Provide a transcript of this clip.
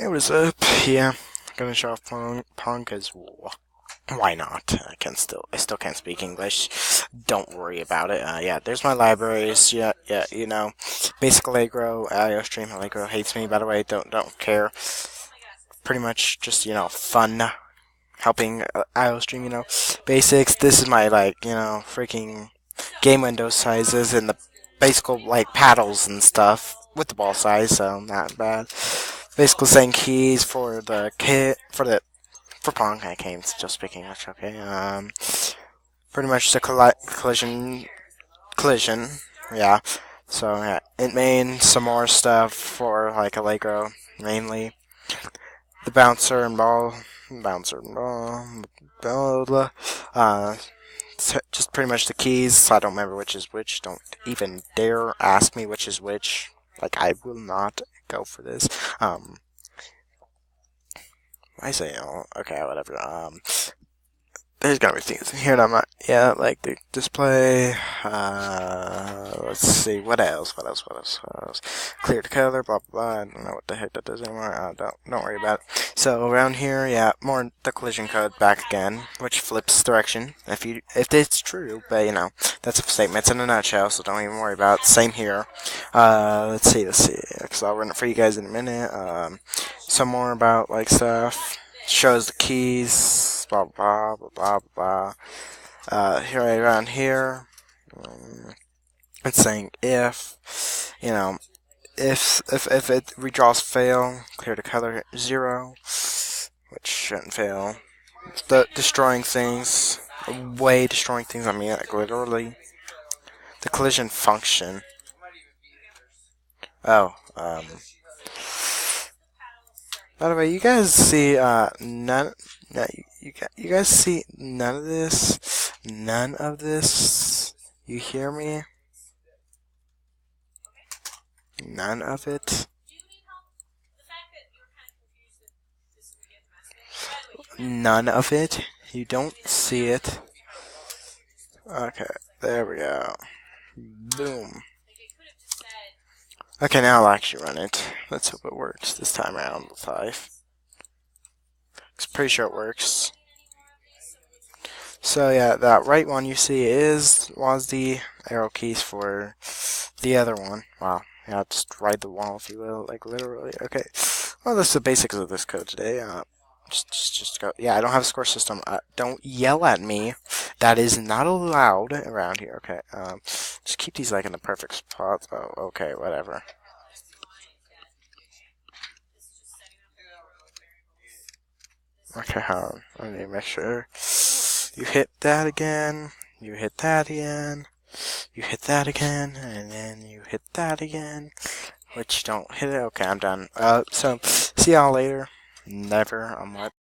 Hey, what's up? Yeah, gonna show off Pong, cause why not? I still can't speak English. Don't worry about it. Yeah, there's my libraries. Yeah, basic Allegro, stream. Allegro hates me, by the way. Don't care. Pretty much just fun helping stream. Basics. This is my freaking game window sizes and the basic paddles and stuff with the ball size, so not bad. Basically saying keys for the kit for Pong. I can't still speak English. Okay. Pretty much the collision. Yeah. So yeah, it means some more stuff for Allegro mainly. The bouncer and ball, blah, blah. Just pretty much the keys. I don't remember which is which. Don't even dare ask me which is which. I will not go for this. I say, oh, okay, whatever. There's gotta be things in here that I'm not, yeah, like the display, let's see, what else, clear the color, blah, blah, blah, I don't know what the heck that does anymore, don't worry about it. So, around here, yeah, more the collision code back again, which flips direction, if it's true, but, that's a statement, it's in a nutshell, so don't even worry about it. Same here. Let's see, because I'll run it for you guys in a minute. Some more about, stuff, shows the keys, blah blah blah blah blah. Here right around here, it's saying if if it redraws fail, clear the color 0, which shouldn't fail. The destroying things, destroying things. I mean, literally. The collision function. Oh, by the way, you guys see none. No, you guys see none of this? None of this? You hear me? None of it? None of it? You don't see it? Okay, there we go. Boom. Okay, now I'll actually run it. Let's hope it works this time around with 5. I'm pretty sure it works. So yeah, that right one you see was the arrow keys for the other one. Wow. Yeah, just ride the wall if you will, literally. Okay. Well, that's the basics of this code today. Just go. Yeah, I don't have a score system. Don't yell at me. That is not allowed around here. Okay. Just keep these in the perfect spot. Oh, okay, whatever. Okay, let me make sure. You hit that again. You hit that again. You hit that again, and then you hit that again. Which don't hit it. Okay, I'm done. So see y'all later. Never. I'm what.